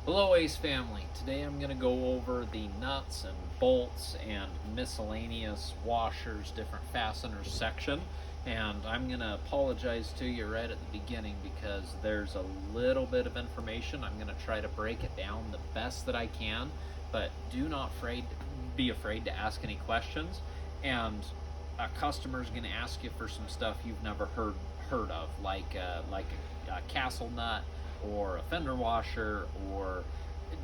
Hello Ace family. Today I'm going to go over the nuts and bolts and miscellaneous washers, different fasteners section. And I'm going to apologize to you right at the beginning because there's a little bit of information. I'm going to try to break it down the best that I can, but do not be afraid to ask any questions. And a customer's going to ask you for some stuff you've never heard of, like a castle nut or a fender washer, or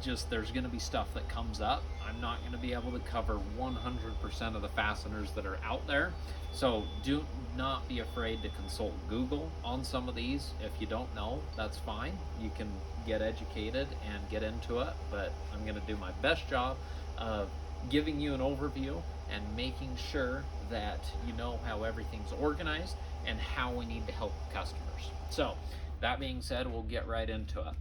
just there's going to be stuff that comes up. I'm not going to be able to cover 100% of the fasteners that are out there. So do not be afraid to consult Google on some of these. If you don't know, that's fine. You can get educated and get into it, but I'm going to do my best job of giving you an overview and making sure that you know how everything's organized and how we need to help customers. So that being said, we'll get right into it.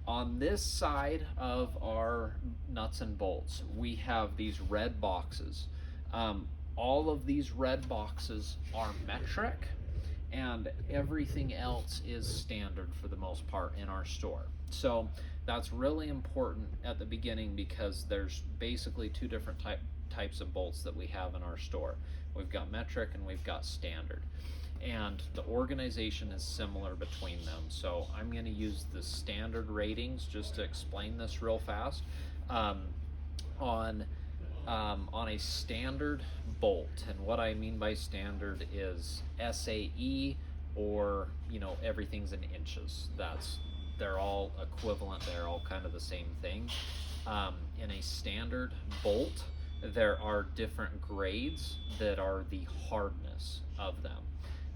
On this side of our nuts and bolts, we have these red boxes. All of these red boxes are metric, and everything else is standard for the most part in our store. So that's really important at the beginning because there's basically two different types of bolts that we have in our store. We've got metric and we've got standard, and the organization is similar between them. So I'm going to use the standard ratings just to explain this real fast. On a standard bolt, and what I mean by standard is SAE, or everything's in inches. They're all equivalent. They're all kind of the same thing. In a standard bolt, there are different grades that are the hardness of them.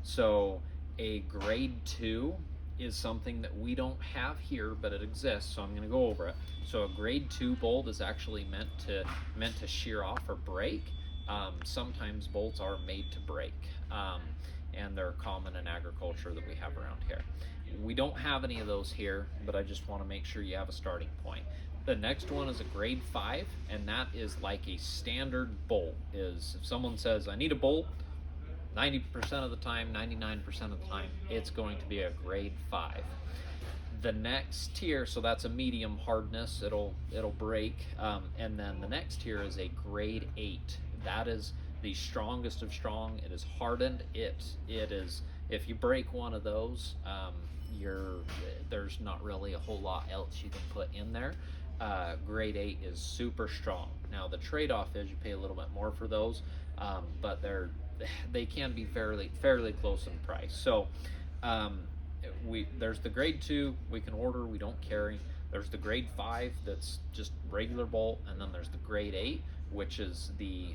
So a grade 2 is something that we don't have here, but it exists, so I'm going to go over it. So a grade 2 bolt is actually meant to shear off or break. Sometimes bolts are made to break, and they're common in agriculture that we have around here. We don't have any of those here, but I just want to make sure you have a starting point. The next one is a grade 5, and that is like a standard bolt. If someone says, I need a bolt, 90% of the time, 99% of the time, it's going to be a grade 5. The next tier, so that's a medium hardness, it'll break, and then the next tier is a grade 8. That is the strongest of strong. It is hardened. It is, if you break one of those, there's not really a whole lot else you can put in there. Grade 8 is super strong. Now the trade-off is you pay a little bit more for those, but they can be fairly close in price. So there's the grade 2 we can order, we don't carry. There's the grade 5 that's just regular bolt, and then there's the grade 8, which is the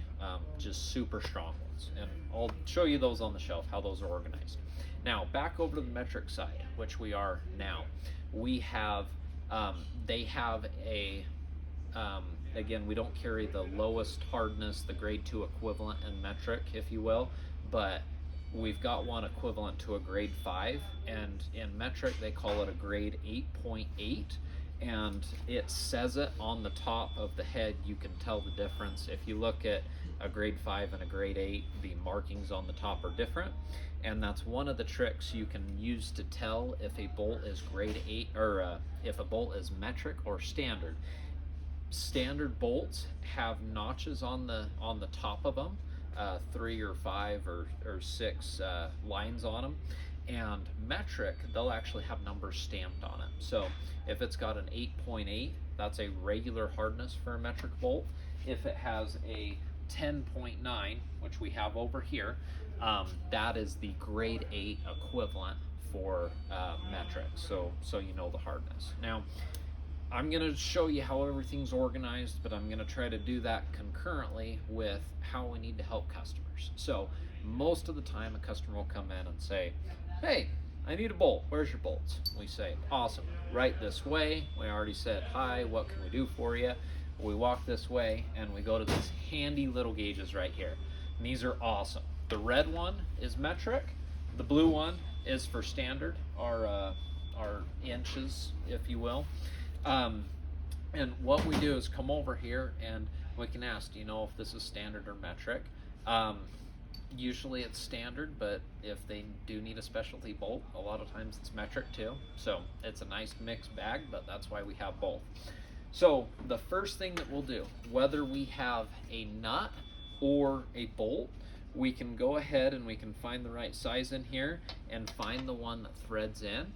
just super strong ones. And I'll show you those on the shelf, how those are organized. Now back over to the metric side, which we are now. We have they have a again, we don't carry the lowest hardness, the grade 2 equivalent in metric, if you will, but we've got one equivalent to a grade 5, and in metric they call it a grade 8.8, and it says it on the top of the head. You can tell the difference. If you look at a grade 5 and a grade 8, the markings on the top are different, and that's one of the tricks you can use to tell if a bolt is grade 8 or if a bolt is metric or standard. Standard bolts have notches on the top of them, 3 or 5 or 6 lines on them, and metric, they'll actually have numbers stamped on it. So if it's got an 8.8, that's a regular hardness for a metric bolt. If it has a 10.9, which we have over here, that is the grade 8 equivalent for metric. So you know the hardness. Now I'm going to show you how everything's organized, but I'm going to try to do that concurrently with how we need to help customers. So most of the time a customer will come in and say, hey, I need a bolt. Where's your bolts? We say, awesome, right this way. We already said, hi, what can we do for you? We walk this way and we go to these handy little gauges right here. And these are awesome. The red one is metric. The blue one is for standard, our inches, if you will. And what we do is come over here and we can ask, do you know if this is standard or metric? Usually it's standard, but if they do need a specialty bolt, a lot of times it's metric too. So it's a nice mixed bag, but that's why we have both. So the first thing that we'll do, whether we have a nut or a bolt, we can go ahead and we can find the right size in here and find the one that threads in.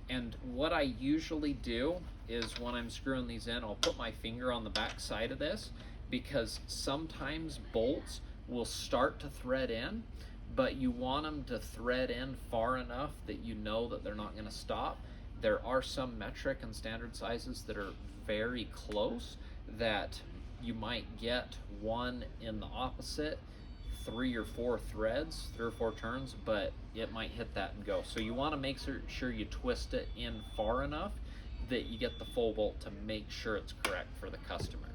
And what I usually do is when I'm screwing these in, I'll put my finger on the back side of this, because sometimes bolts will start to thread in, but you want them to thread in far enough that you know that they're not going to stop. There are some metric and standard sizes that are very close that you might get one in the opposite 3 or 4 threads, 3 or 4 turns, but it might hit that and go. So you want to make sure you twist it in far enough that you get the full bolt to make sure it's correct for the customer.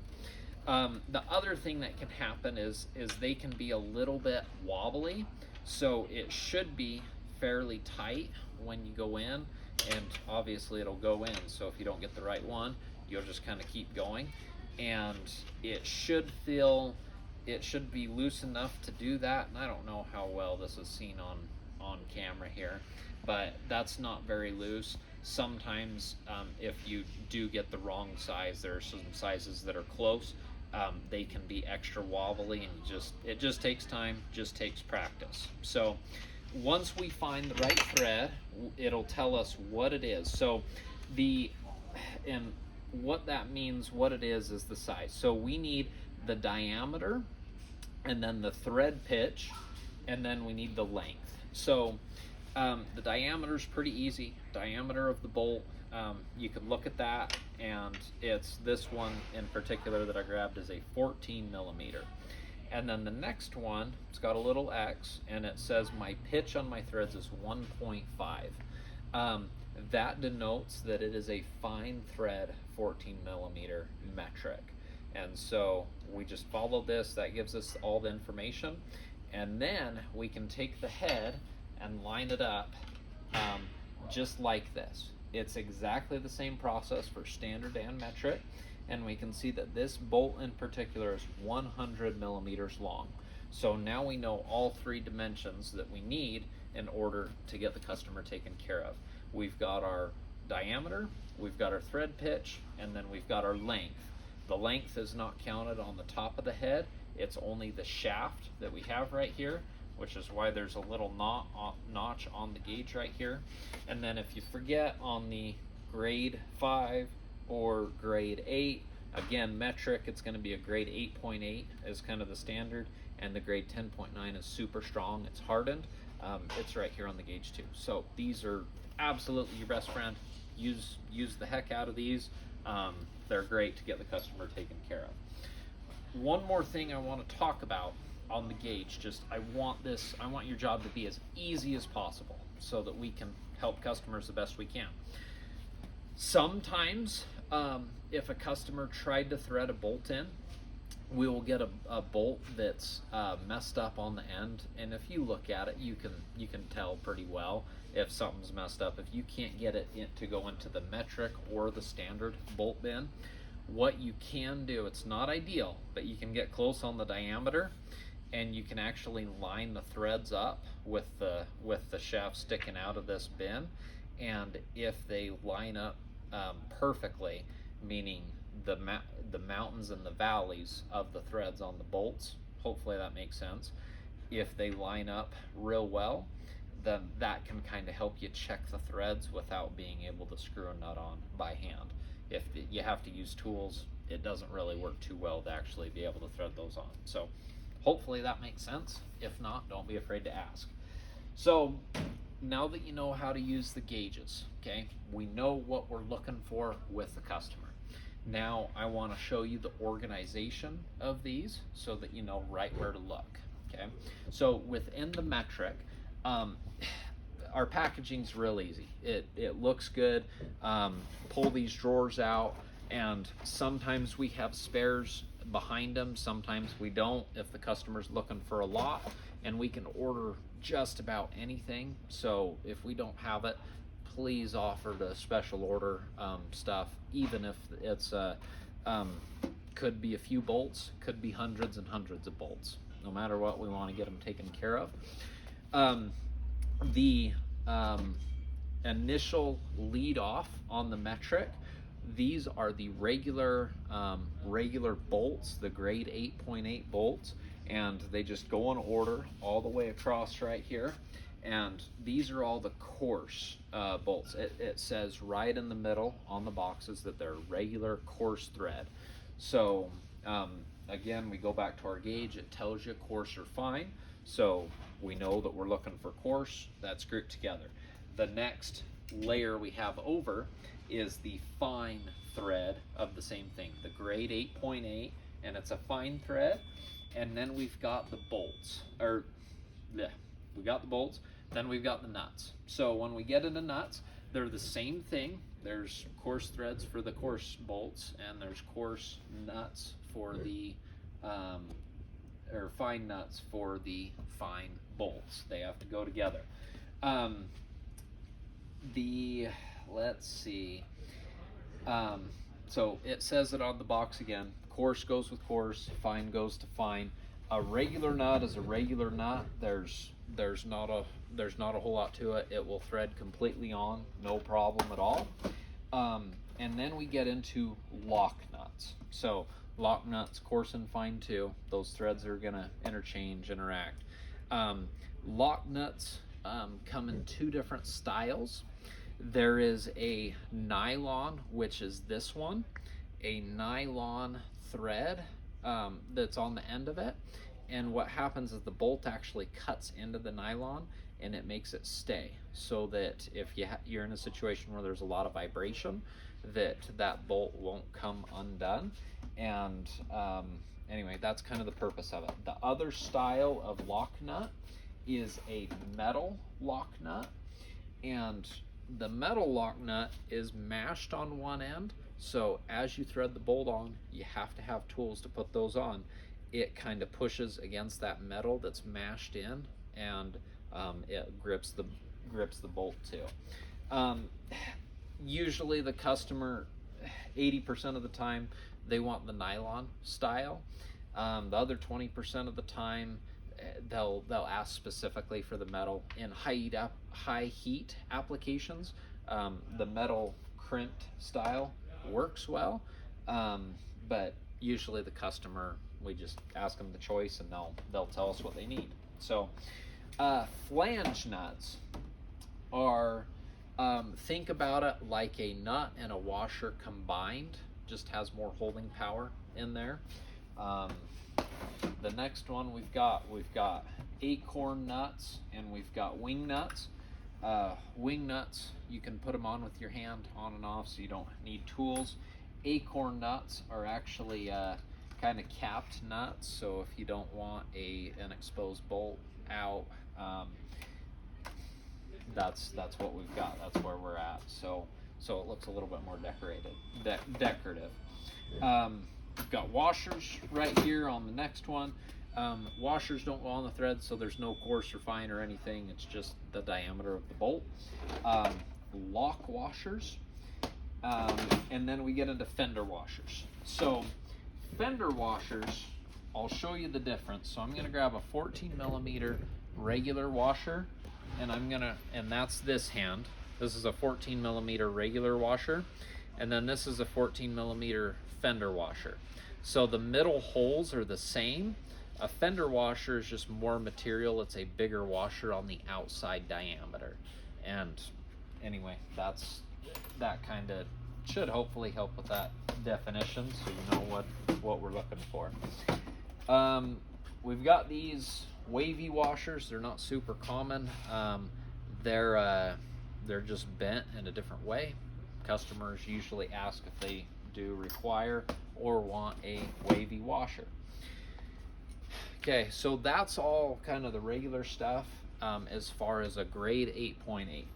The other thing that can happen is they can be a little bit wobbly, so it should be fairly tight when you go in, and obviously it'll go in, so if you don't get the right one, you'll just kind of keep going, and it should be loose enough to do that. And I don't know how well this is seen on camera here, but that's not very loose. Sometimes if you do get the wrong size, there are some sizes that are close, they can be extra wobbly, and it just takes time, just takes practice. So once we find the right thread, it'll tell us what it is. So and what that means, what it is the size. So we need the diameter, and then the thread pitch, and then we need the length. So the diameter is pretty easy. Diameter of the bolt, you can look at that, and it's this one in particular that I grabbed is a 14 millimeter. And then the next one, it's got a little X, and it says my pitch on my threads is 1.5. That denotes that it is a fine thread 14 millimeter metric. And so we just follow this, that gives us all the information, and then we can take the head and line it up just like this. It's exactly the same process for standard and metric, and we can see that this bolt in particular is 100 millimeters long. So now we know all 3 dimensions that we need in order to get the customer taken care of. We've got our diameter, we've got our thread pitch, and then we've got our length. The length is not counted on the top of the head, it's only the shaft that we have right here, which is why there's a little notch on the gauge right here. And then if you forget, on the grade 5 or grade 8, again metric, it's going to be a grade 8.8 is kind of the standard, and the grade 10.9 is super strong, it's hardened. It's right here on the gauge too. So these are absolutely your best friend. Use the heck out of these. They're great to get the customer taken care of. One more thing I want to talk about on the gauge, I want your job to be as easy as possible so that we can help customers the best we can. Sometimes if a customer tried to thread a bolt in, we will get a bolt that's messed up on the end, and if you look at it, you can tell pretty well if something's messed up. If you can't get it to go into the metric or the standard bolt bin, what you can do, it's not ideal, but you can get close on the diameter, and you can actually line the threads up with the shaft sticking out of this bin, and if they line up perfectly, meaning the mountains and the valleys of the threads on the bolts, hopefully that makes sense, if they line up real well, then that can kind of help you check the threads without being able to screw a nut on by hand. If you have to use tools, it doesn't really work too well to actually be able to thread those on. So hopefully that makes sense. If not, don't be afraid to ask. So now that you know how to use the gauges, okay, we know what we're looking for with the customer. Now I want to show you the organization of these so that you know right where to look. Okay, so within the metric, our packaging's real easy. It looks good. Pull these drawers out, and sometimes we have spares behind them, sometimes we don't if the customer's looking for a lot, and we can order just about anything. So if we don't have it, please offer to special order stuff, even if it's could be a few bolts, could be hundreds and hundreds of bolts. No matter what, we want to get them taken care of. The initial lead off on the metric, these are the regular regular bolts, the grade 8.8 bolts, and they just go in order all the way across right here. And these are all the coarse bolts. It says right in the middle on the boxes that they're regular coarse thread. So again, we go back to our gauge. It tells you coarse or fine. So we know that we're looking for coarse. That's grouped together. The next layer we have over is the fine thread of the same thing, the grade 8.8, and it's a fine thread. And then we've got the bolts, or yeah, we got the bolts, then we've got the nuts. So when we get into nuts, they're the same thing. There's coarse threads for the coarse bolts, and there's coarse nuts for the or fine nuts for the fine bolts. They have to go together. Let's see. So it says it on the box again. Coarse goes with coarse, fine goes to fine. A regular nut is a regular nut. There's not a whole lot to it. It will thread completely on, no problem at all. And then we get into lock nuts. So lock nuts, coarse and fine too. Those threads are gonna interact. Lock nuts come in two different styles. There is a nylon, which is this one, a nylon thread that's on the end of it. And what happens is the bolt actually cuts into the nylon and it makes it stay, so that if you're in a situation where there's a lot of vibration, that bolt won't come undone. And anyway, that's kind of the purpose of it. The other style of lock nut is a metal lock nut, and the metal lock nut is mashed on one end, so as you thread the bolt on, you have to have tools to put those on. It kind of pushes against that metal that's mashed in, and it grips the bolt too. Usually the customer, 80% of the time, they want the nylon style. The other 20% of the time, they'll ask specifically for the metal. In high heat applications, the metal crimped style works well, but usually the customer, we just ask them the choice and they'll tell us what they need. So flange nuts are, think about it like a nut and a washer combined, just has more holding power in there. The next one we've got acorn nuts and we've got wing nuts. Wing nuts, you can put them on with your hand, on and off, so you don't need tools. Acorn nuts are actually kind of capped nuts, so if you don't want an exposed bolt out, that's what we've got. That's where we're at. So it looks a little bit more decorative. We've got washers right here on the next one. Washers don't go on the thread, so there's no coarse or fine or anything. It's just the diameter of the bolt. Lock washers. And then we get into fender washers. So fender washers, I'll show you the difference. So I'm gonna grab a 14 millimeter regular washer, and that's this hand. This is a 14 millimeter regular washer, and then this is a 14 millimeter fender washer. So the middle holes are the same. A fender washer is just more material. It's a bigger washer on the outside diameter. And anyway, that kind of should hopefully help with that definition, so you know what we're looking for. We've got these wavy washers. They're not super common. They're just bent in a different way. Customers usually ask if they do require or want a wavy washer. Okay, so that's all kind of the regular stuff as far as a grade 8.8.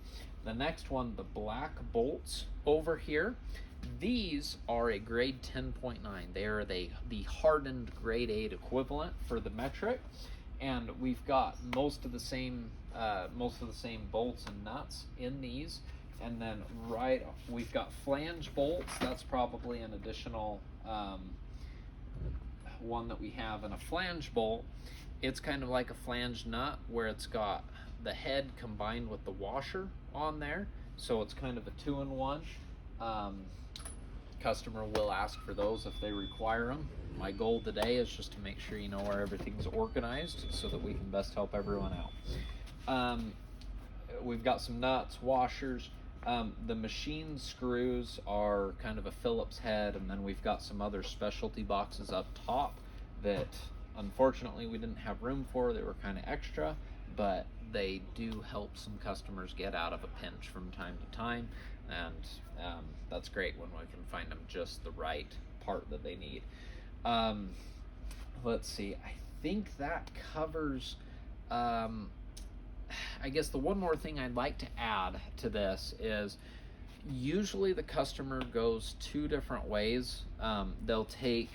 The next one, the black bolts over here, these are a grade 10.9. They are the hardened grade 8 equivalent for the metric, and we've got most of the same bolts and nuts in these. And then we've got flange bolts. That's probably an additional one that we have. In a flange bolt, it's kind of like a flange nut where it's got the head combined with the washer on there, so it's kind of a 2-in-1. Customer will ask for those if they require them. My goal today is just to make sure you know where everything's organized so that we can best help everyone out. We've got some nuts, washers. The machine screws are kind of a Phillips head, and then we've got some other specialty boxes up top that unfortunately we didn't have room for. They were kind of extra, but they do help some customers get out of a pinch from time to time, and that's great when we can find them just the right part that they need. Let's see, I think that covers, I guess the one more thing I'd like to add to this is usually the customer goes two different ways. They'll take,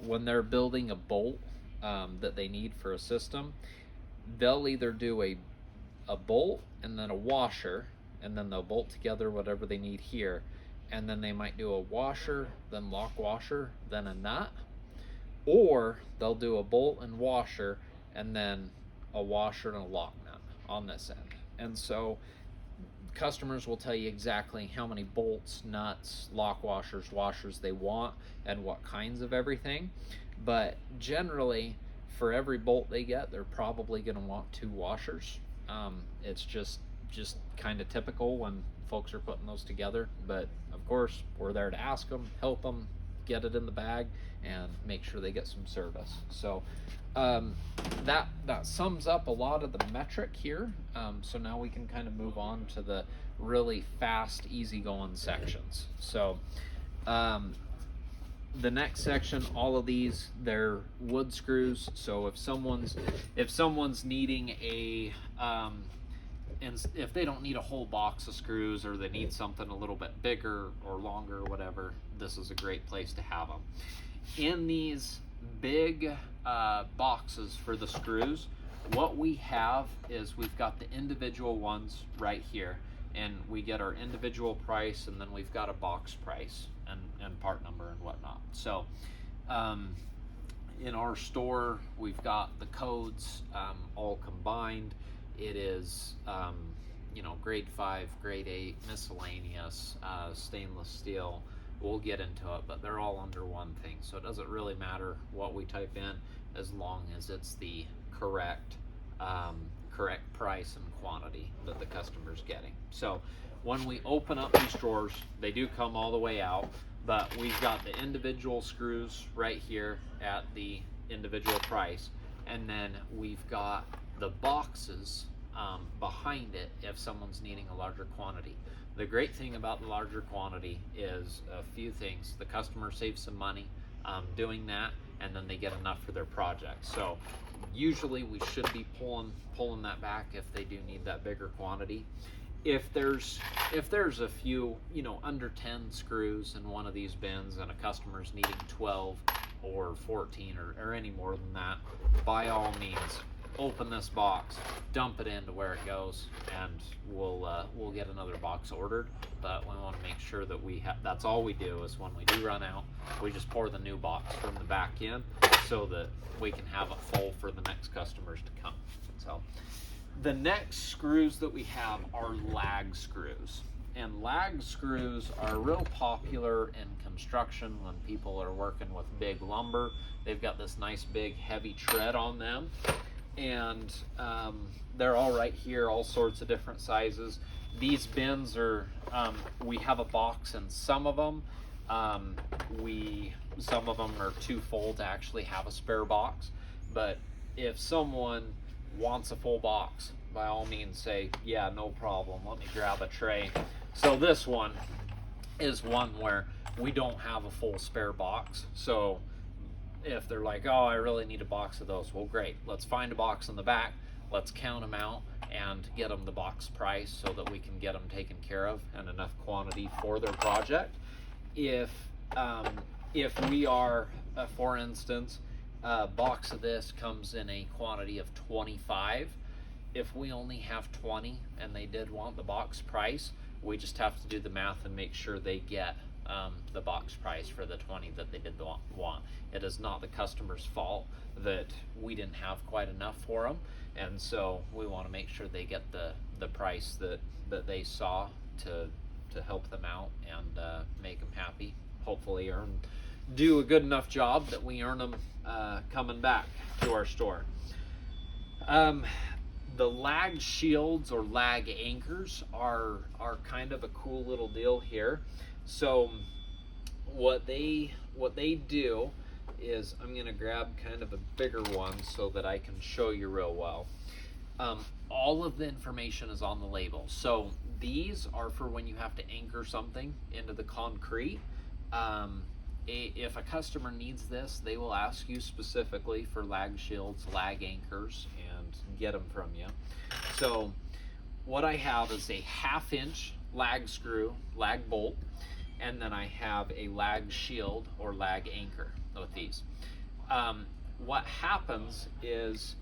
when they're building a bolt that they need for a system, they'll either do a bolt and then a washer, and then they'll bolt together whatever they need here, and then they might do a washer, then lock washer, then a nut, or they'll do a bolt and washer and then a washer and a lock nut on this end. And so customers will tell you exactly how many bolts, nuts, lock washers they want and what kinds of everything. But generally, for every bolt they get, they're probably going to want 2 washers. It's just kind of typical when folks are putting those together. But of course, we're there to ask them, help them, get it in the bag, and make sure they get some service. So that sums up a lot of the metric here. So now we can kind of move on to the really fast, easygoing sections. So the next section, all of these, they're wood screws. So if someone's needing a and if they don't need a whole box of screws, or they need something a little bit bigger or longer or whatever, this is a great place to have them. In these big boxes for the screws, what we have is we've got the individual ones right here, and we get our individual price, and then we've got a box price and part number and whatnot. So in our store, we've got the codes all combined. It is grade 5, grade 8, miscellaneous, stainless steel. We'll get into it, but they're all under one thing, so it doesn't really matter what we type in as long as it's the correct price and quantity that the customer's getting. So when we open up these drawers, they do come all the way out, but we've got the individual screws right here at the individual price, and then we've got the boxes behind it if someone's needing a larger quantity. The great thing about the larger quantity is a few things. The customer saves some money doing that, and then they get enough for their project. So usually we should be pulling that back if they do need that bigger quantity. If there's a few, under 10 screws in one of these bins, and a customer's needing 12 or 14 or any more than that, by all means, open this box, dump it into where it goes, and we'll get another box ordered. But we want to make sure that that's all we do is when we do run out, we just pour the new box from the back in so that we can have it full for the next customers to come. So the next screws that we have are lag screws. And lag screws are real popular in construction when people are working with big lumber. They've got this nice big heavy tread on them, and they're all right here, all sorts of different sizes. These bins are, we have a box in some of them. Some of them are too full to actually have a spare box. But if someone wants a full box, by all means say, yeah, no problem, let me grab a tray. So this one is one where we don't have a full spare box. So if they're like, oh, I really need a box of those, well, great, let's find a box in the back, let's count them out and get them the box price so that we can get them taken care of and enough quantity for their project. If we are, for instance, a box of this comes in a quantity of 25, if we only have 20 and they did want the box price, we just have to do the math and make sure they get the box price for the 20 that they did want. It is not the customer's fault that we didn't have quite enough for them, and so we want to make sure they get the price that they saw to to help them out and make them happy. Hopefully, do a good enough job that we earn them coming back to our store. The lag shields or lag anchors are kind of a cool little deal here. So what they do is, I'm going to grab kind of a bigger one so that I can show you real well. All of the information is on the label. So these are for when you have to anchor something into the concrete. If a customer needs this, they will ask you specifically for lag shields, lag anchors, and get them from you. So what I have is a 1/2 inch lag screw, lag bolt, and then I have a lag shield or lag anchor with these. What happens is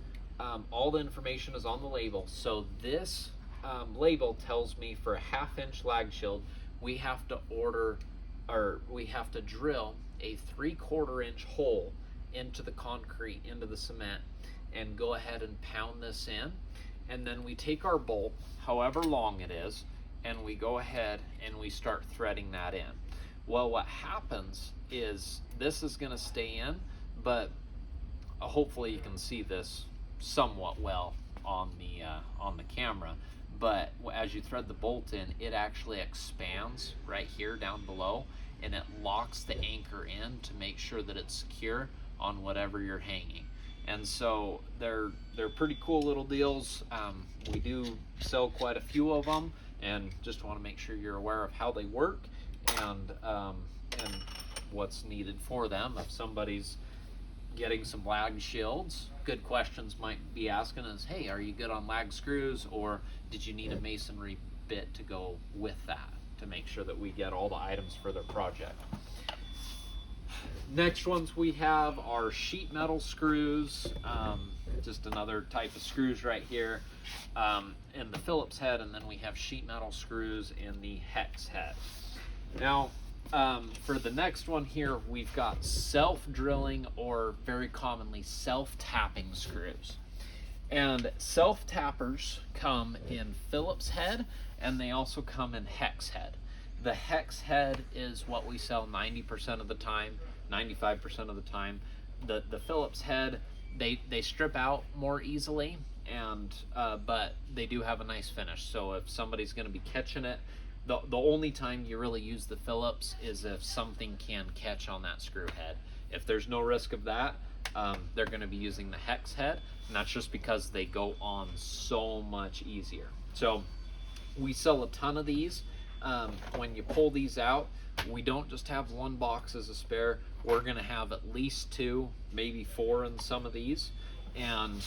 all the information is on the label. So this label tells me for a 1/2 inch lag shield, we have to drill a 3/4 inch hole into the concrete, into the cement, and go ahead and pound this in. And then we take our bolt, however long it is, and we go ahead and we start threading that in. Well, what happens is this is going to stay in, but hopefully you can see this somewhat well on the camera. But as you thread the bolt in, it actually expands right here down below, and it locks the anchor in to make sure that it's secure on whatever you're hanging. And so they're pretty cool little deals. We do sell quite a few of them, and just want to make sure you're aware of how they work and what's needed for them. If somebody's getting some lag shields, good questions might be asking is, hey, are you good on lag screws, or did you need a masonry bit to go with that, to make sure that we get all the items for their project. Next ones we have are sheet metal screws, just another type of screws right here, and the Phillips head, and then we have sheet metal screws in the hex head. Now, for the next one here, we've got self-drilling, or very commonly self-tapping screws. And self-tappers come in Phillips head, and they also come in hex head. The hex head is what we sell 90% of the time, 95% of the time. The Phillips head, they strip out more easily, and but they do have a nice finish. So if somebody's going to be catching it, the only time you really use the Phillips is if something can catch on that screw head. If there's no risk of that, they're going to be using the hex head, and that's just because they go on so much easier. So we sell a ton of these. When you pull these out, we don't just have one box as a spare. We're going to have at least 2, maybe 4 in some of these, and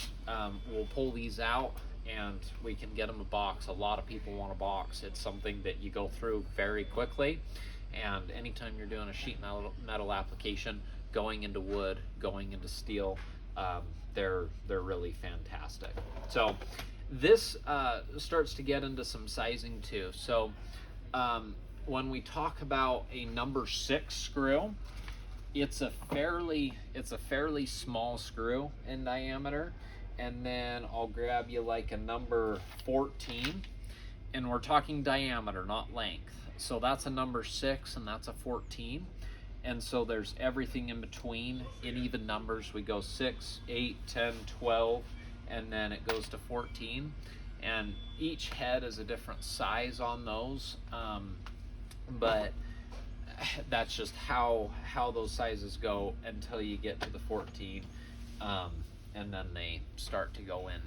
we'll pull these out and we can get them a box. A lot of people want a box. It's something that you go through very quickly, and anytime you're doing a sheet metal application, going into wood, going into steel, they're really fantastic. So this starts to get into some sizing too. So when we talk about a number 6 screw, it's a fairly small screw in diameter. And then I'll grab you like a number 14, and we're talking diameter, not length. So that's a number 6, and that's a 14. And so there's everything in between. In even numbers, we go 6, 8, 10, 12, and then it goes to 14. And each head is a different size on those, but that's just how those sizes go until you get to the 14. And then they start to go in,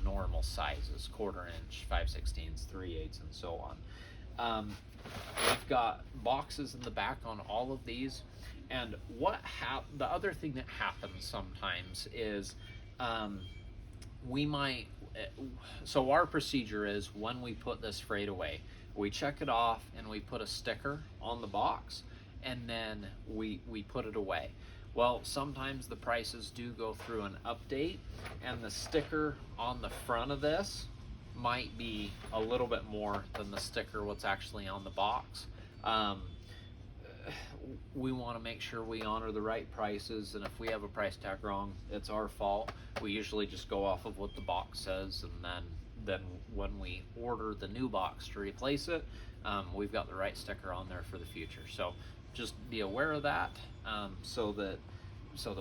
normal sizes, 1/4 inch, 5/16, 3/8, and so on. We've got boxes in the back on all of these. And the other thing that happens sometimes is so our procedure is, when we put this freight away, we check it off and we put a sticker on the box, and then we put it away. Well, sometimes the prices do go through an update, and the sticker on the front of this might be a little bit more than the sticker what's actually on the box. We want to make sure we honor the right prices, and if we have a price tag wrong, it's our fault. We usually just go off of what the box says, and then when we order the new box to replace it, we've got the right sticker on there for the future. So just be aware of that, so that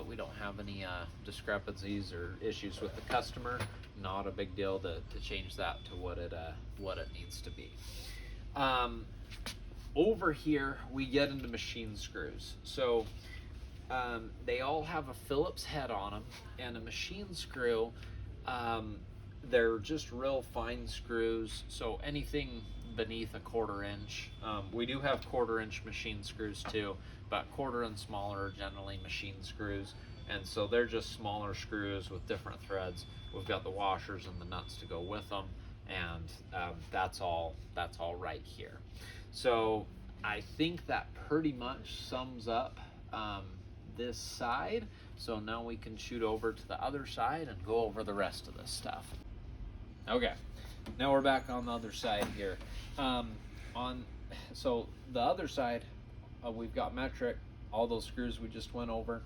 we don't have any discrepancies or issues with the customer. Not a big deal to change that to what it needs to be. Over here we get into machine screws. So they all have a Phillips head on them, and a machine screw, they're just real fine screws, so anything beneath a 1/4 inch. We do have 1/4 inch machine screws too, but 1/4 and smaller are generally machine screws, and so they're just smaller screws with different threads. We've got the washers and the nuts to go with them, and that's all right here. So I think that pretty much sums up this side. So now we can shoot over to the other side and go over the rest of this stuff. Okay, now we're back on the other side here. So the other side, we've got metric, all those screws we just went over.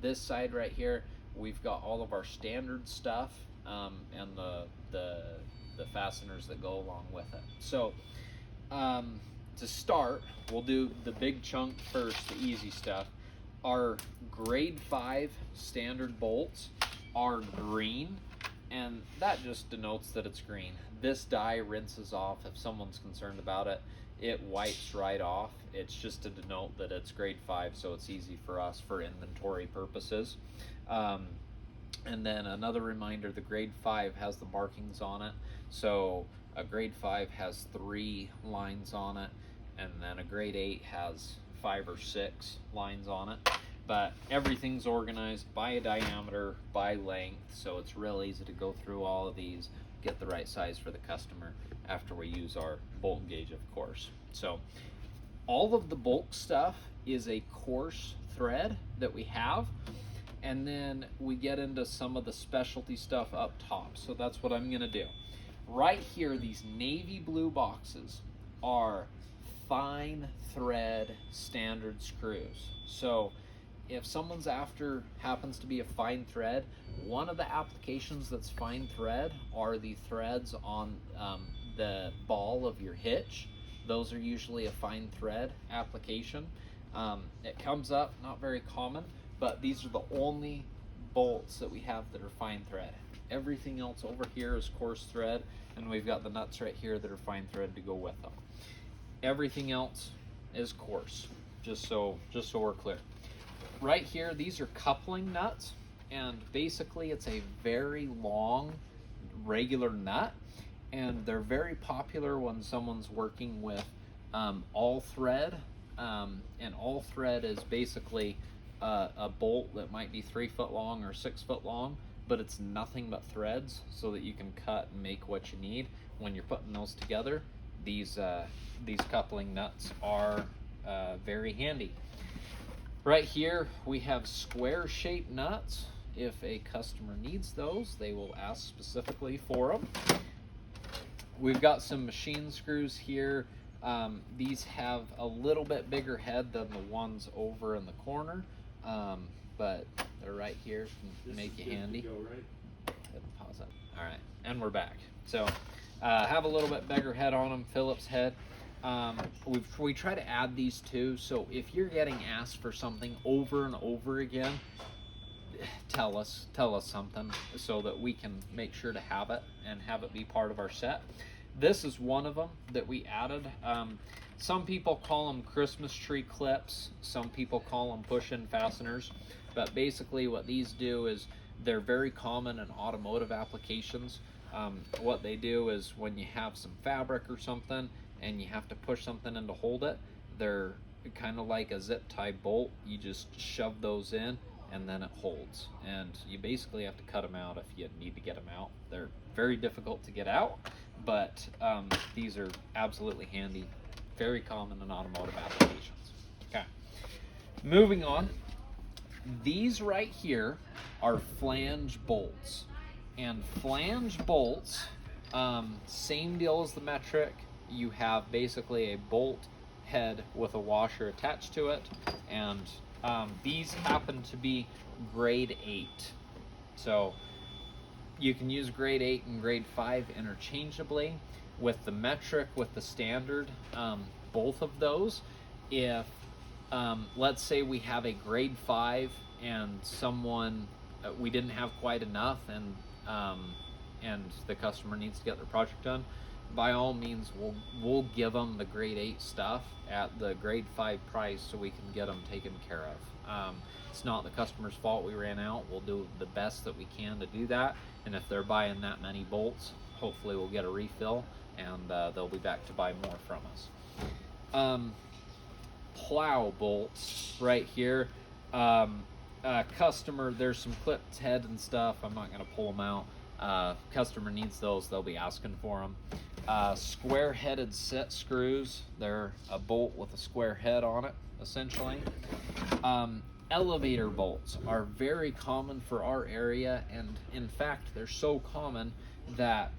This side right here, we've got all of our standard stuff, and the fasteners that go along with it. So to start, we'll do the big chunk first, the easy stuff. Our grade 5 standard bolts are green, and that just denotes that it's green. This die rinses off if someone's concerned about it. It wipes right off. It's just to denote that it's grade 5, so it's easy for us for inventory purposes. And then another reminder, the grade 5 has the markings on it. So a grade 5 has 3 lines on it, and then a grade 8 has 5 or 6 lines on it. But everything's organized by a diameter, by length, so it's real easy to go through all of these, get the right size for the customer after we use our bolt gauge, of course. So all of the bulk stuff is a coarse thread that we have, and then we get into some of the specialty stuff up top. So that's what I'm gonna do. Right here, these navy blue boxes are fine thread standard screws. So if someone's after happens to be a fine thread, one of the applications that's fine thread are the threads on the ball of your hitch. Those are usually a fine thread application. It comes up, not very common, but these are the only bolts that we have that are fine thread. Everything else over here is coarse thread, and we've got the nuts right here that are fine thread to go with them. Everything else is coarse, just so we're clear. Right here, these are coupling nuts, and basically it's a very long regular nut, and they're very popular when someone's working with all thread, and all thread is basically a bolt that might be 3 foot long or 6 foot long, but it's nothing but threads, so that you can cut and make what you need. When you're putting those together, these coupling nuts are very handy. Right here we have square shaped nuts. If a customer needs those, they will ask specifically for them. We've got some machine screws here. These have a little bit bigger head than the ones over in the corner, but they're right here, can make you handy. Pause it. All right, and we're back. So have a little bit bigger head on them, Phillips head. We try to add these too, so if you're getting asked for something over and over again, tell us something so that we can make sure to have it and have it be part of our set. This is one of them that we added. Some people call them Christmas tree clips, some people call them push-in fasteners, but basically what these do is they're very common in automotive applications. What they do is when you have some fabric or something and you have to push something in to hold it, they're kind of like a zip tie bolt. You just shove those in and then it holds, and you basically have to cut them out if you need to get them out. They're very difficult to get out, but these are absolutely handy, very common in automotive applications. Okay, moving on. These right here are flange bolts, and flange bolts, same deal as the metric. You have basically a bolt head with a washer attached to it, and these happen to be grade 8. So you can use grade 8 and grade 5 interchangeably. with the metric, with the standard, both of those, if let's say we have a grade 5 and someone we didn't have quite enough, and the customer needs to get their project done, by all means we'll give them the grade 8 stuff at the grade 5 price so we can get them taken care of. It's not the customer's fault we ran out. We'll do the best that we can to do that, and if they're buying that many bolts, hopefully we'll get a refill and they'll be back to buy more from us. Plow bolts right here. Customer, there's some clipped head and stuff. I'm not going to pull them out. Customer needs those. They'll be asking for them. Square-headed set screws. They're a bolt with a square head on it, essentially. Elevator bolts are very common for our area, and in fact, they're so common that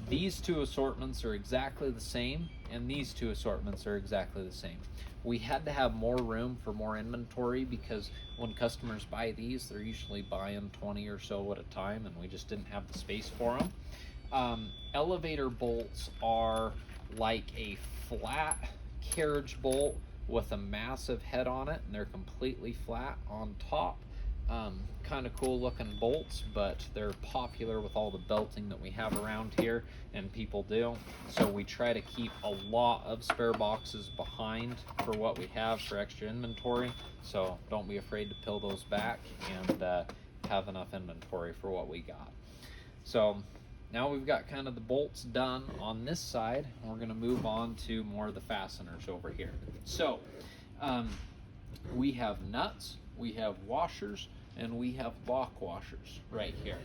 these two assortments are exactly the same, and these two assortments are exactly the same. We had to have more room for more inventory because when customers buy these, they're usually buying 20 or so at a time, and we just didn't have the space for them. Elevator bolts are like a flat carriage bolt with a massive head on it, and they're completely flat on top. Kind of cool looking bolts, but they're popular with all the belting that we have around here and people do. So we try to keep a lot of spare boxes behind for what we have for extra inventory. So don't be afraid to peel those back and have enough inventory for what we got. So now we've got kind of the bolts done on this side. We're going to move on to more of the fasteners over here. So we have nuts, we have washers, and we have lock washers right here.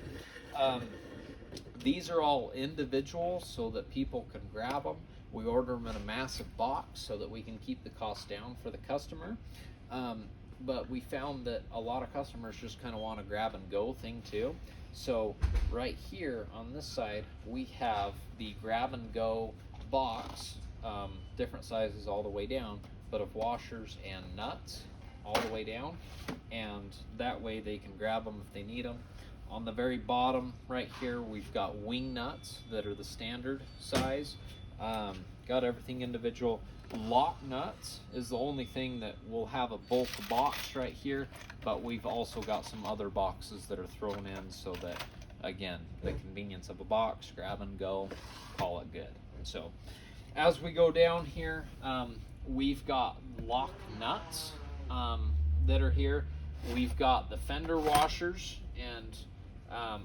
These are all individual so that people can grab them. We order them in a massive box so that we can keep the cost down for the customer. But we found that a lot of customers just kind of want a grab and go thing too. So right here on this side, we have the grab and go box, different sizes all the way down, but of washers and nuts all the way down, and that way they can grab them if they need them. On the very bottom right here, we've got wing nuts that are the standard size. Got everything individual. Lock nuts is the only thing that will have a bulk box right here, but we've also got some other boxes that are thrown in so that, again, the convenience of a box, grab and go, call it good. So as we go down here, we've got lock nuts that are here. We've got the fender washers, and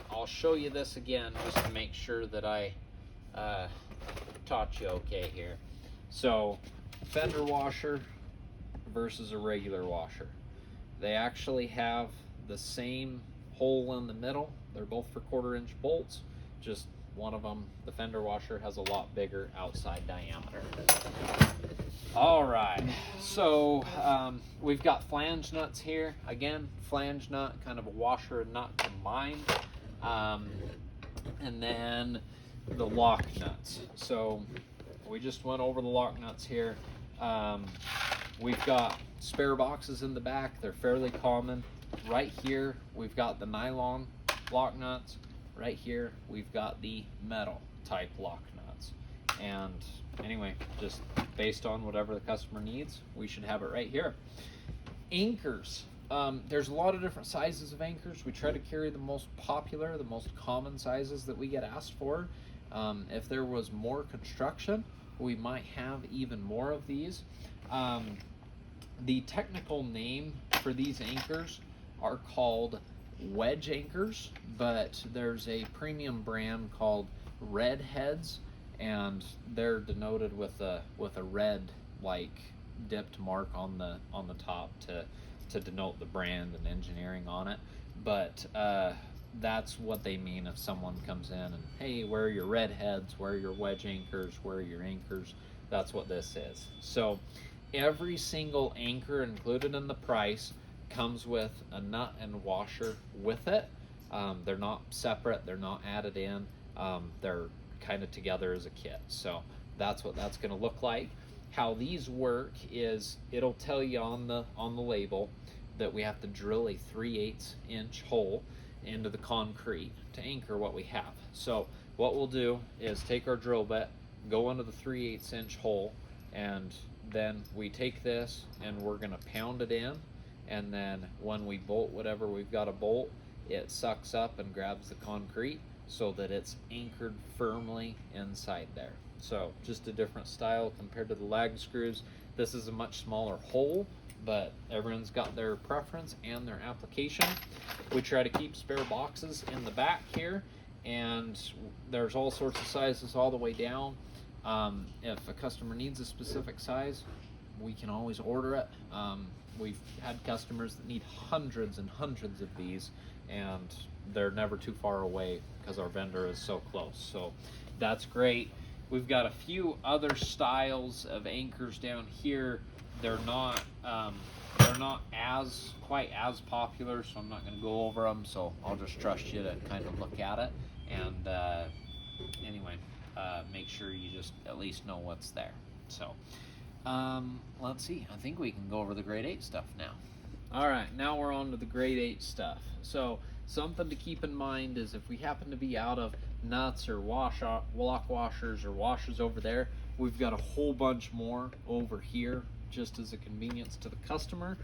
I'll show you this again just to make sure that I taught you okay here. So fender washer versus a regular washer. They actually have the same hole in the middle. They're both for 1/4 inch bolts, just one of them, the fender washer, has a lot bigger outside diameter. All right, so we've got flange nuts here. Again, flange nut, kind of a washer and nut combined. And then the lock nuts. So we just went over the lock nuts here. We've got spare boxes in the back. They're fairly common. Right here, we've got the nylon lock nuts. Right here, we've got the metal type lock nuts. And anyway, just based on whatever the customer needs, we should have it right here. Anchors. There's a lot of different sizes of anchors. We try to carry the most popular, the most common sizes that we get asked for. If there was more construction, we might have even more of these. The technical name for these anchors are called wedge anchors, but there's a premium brand called Red Heads, and they're denoted with a red like dipped mark on the top to denote the brand and engineering on it. But that's what they mean if someone comes in and, hey, where are your red heads, where are your wedge anchors, where are your anchors? That's what this is. So every single anchor included in the price comes with a nut and washer with it. They're not separate, they're not added in, they're kind of together as a kit. So that's what that's going to look like. How these work is it'll tell you on the label that we have to drill a 3/8 inch hole into the concrete to anchor what we have. So what we'll do is take our drill bit, go into the 3/8 inch hole, and then we take this and we're going to pound it in, and then when we bolt whatever we've got to bolt, it sucks up and grabs the concrete so that it's anchored firmly inside there. So just a different style compared to the lag screws. This is a much smaller hole, but everyone's got their preference and their application. We try to keep spare boxes in the back here, and there's all sorts of sizes all the way down. If a customer needs a specific size, we can always order it. We've had customers that need hundreds and hundreds of these, and they're never too far away because our vendor is so close. So that's great. We've got a few other styles of anchors down here. They're not as quite as popular, so I'm not going to go over them. So I'll just trust you to kind of look at it, and anyway, make sure you just at least know what's there. So let's see. I think we can go over the grade 8 stuff now. All right, now we're on to the grade 8 stuff. So something to keep in mind is if we happen to be out of nuts or lock washers or washers over there, we've got a whole bunch more over here just as a convenience to the customer.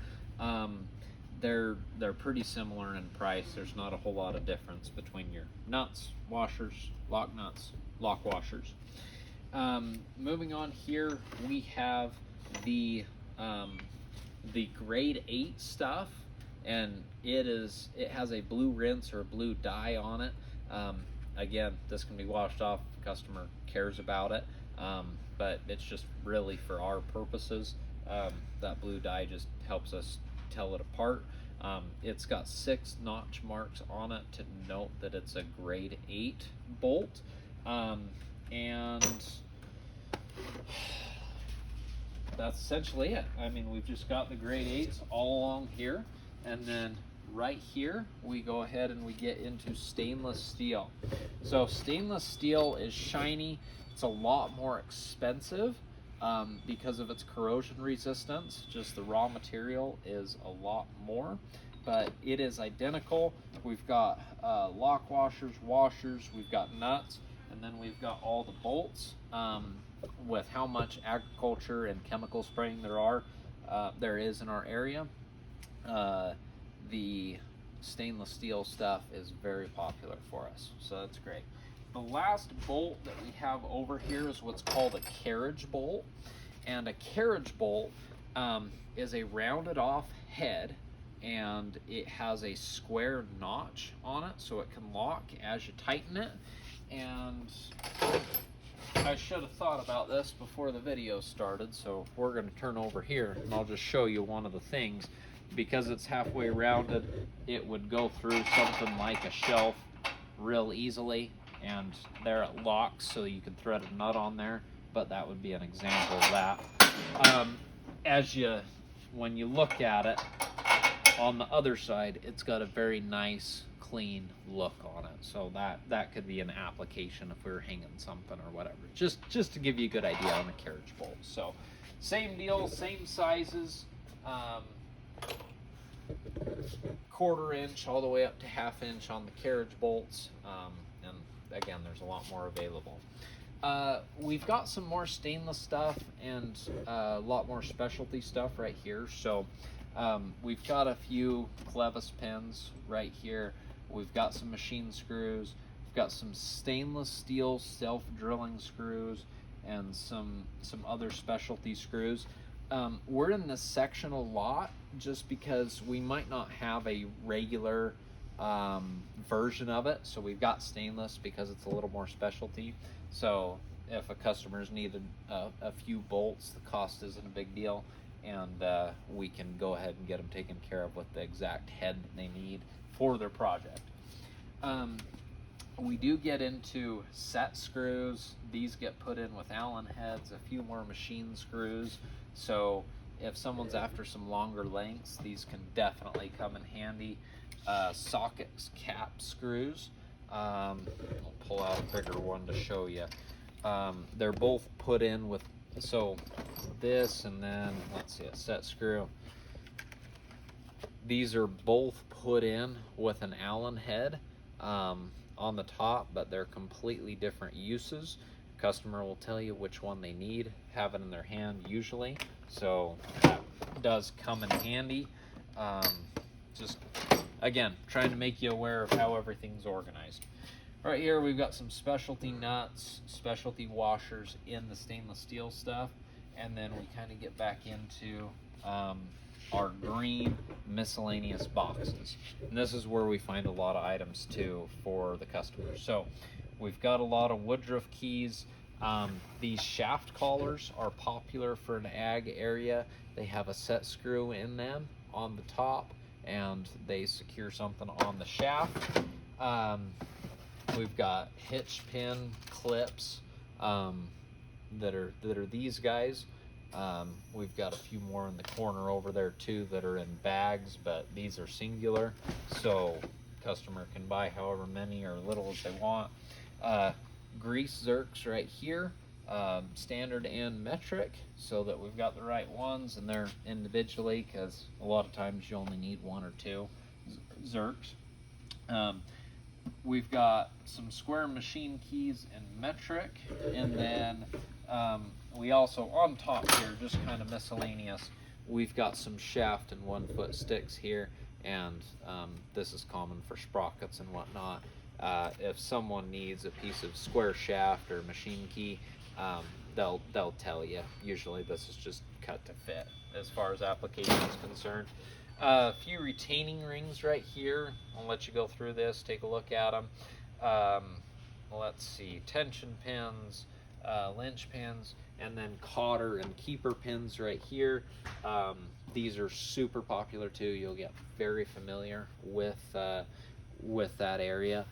They're pretty similar in price. There's not a whole lot of difference between your nuts, washers, lock nuts, lock washers. Moving on here, we have the grade 8 stuff, and it has a blue rinse or a blue dye on it. Again, this can be washed off if the customer cares about it, but it's just really for our purposes. That blue dye just helps us tell it apart. It's got 6 notch marks on it to note that it's a grade 8 bolt, and that's essentially it. I mean, we've just got the grade 8s all along here, and then right here we go ahead and we get into stainless steel. So stainless steel is shiny. It's a lot more expensive because of its corrosion resistance. Just the raw material is a lot more, but it is identical. We've got lock washers, we've got nuts, and then we've got all the bolts. With how much agriculture and chemical spraying there is in our area, the stainless steel stuff is very popular for us, so that's great. The last bolt that we have over here is what's called a carriage bolt, and a carriage bolt is a rounded off head, and it has a square notch on it so it can lock as you tighten it. And I should have thought about this before the video started, so we're going to turn over here and I'll just show you one of the things. Because it's halfway rounded, it would go through something like a shelf real easily, and there it locks so you can thread a nut on there, but that would be an example of that. When you look at it on the other side, it's got a very nice clean look on it, so that could be an application if we were hanging something or whatever, just to give you a good idea on the carriage bolt. So same deal, same sizes, 1/4 inch all the way up to 1/2 inch on the carriage bolts, and again, there's a lot more available. We've got some more stainless stuff and a lot more specialty stuff right here. So we've got a few clevis pins right here. We've got some machine screws. We've got some stainless steel self-drilling screws and some other specialty screws. We're in this section a lot just because we might not have a regular version of it. So we've got stainless because it's a little more specialty. So if a customer's needed a few bolts, the cost isn't a big deal, and we can go ahead and get them taken care of with the exact head that they need for their project. We do get into set screws. These get put in with Allen heads, a few more machine screws. So if someone's after some longer lengths, these can definitely come in handy. Socket cap screws. I'll pull out a bigger one to show you. They're both put in with, so this and then, let's see, a set screw. These are both put in with an Allen head on the top, but they're completely different uses. customer will tell you which one they need, have it in their hand usually, so that does come in handy. Just again, trying to make you aware of how everything's organized. Right here we've got some specialty nuts, specialty washers in the stainless steel stuff, and then we kind of get back into our green miscellaneous boxes. And this is where we find a lot of items too for the customers. So we've got a lot of Woodruff keys. These shaft collars are popular for an ag area. They have a set screw in them on the top, and they secure something on the shaft. We've got hitch pin clips that are these guys. We've got a few more in the corner over there too that are in bags, but these are singular, so customer can buy however many or little as they want. Grease zerks right here, standard and metric, so that we've got the right ones, and they're individually, because a lot of times you only need one or two zerks. We've got some square machine keys in metric, and then we also, on top here, just kind of miscellaneous, we've got some shaft and 1 foot sticks here, and this is common for sprockets and whatnot. If someone needs a piece of square shaft or machine key, they'll tell you. Usually this is just cut to fit as far as application is concerned. A few retaining rings right here. I'll let you go through this, take a look at them. Let's see, tension pins, linch pins, and then cotter and keeper pins right here. These are super popular too. You'll get very familiar with that area.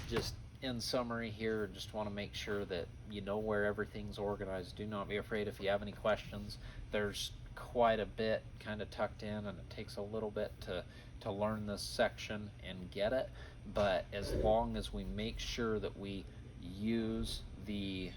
Just in summary here, just want to make sure that you know where everything's organized. Do not be afraid if you have any questions. There's quite a bit kind of tucked in, and it takes a little bit to learn this section and get it, but as long as we make sure that we use the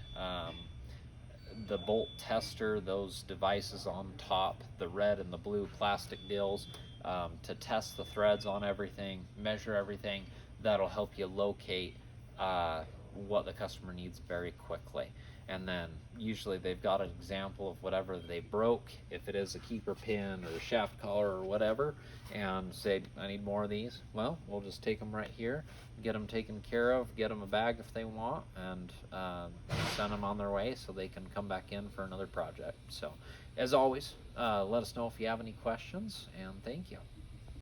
bolt tester, those devices on top, the red and the blue plastic deals, to test the threads on everything, measure everything, that'll help you locate what the customer needs very quickly. And then usually they've got an example of whatever they broke, if it is a keeper pin or a shaft collar or whatever, and say, I need more of these. Well, we'll just take them right here, get them taken care of, get them a bag if they want, and send them on their way so they can come back in for another project. So as always, let us know if you have any questions, and thank you.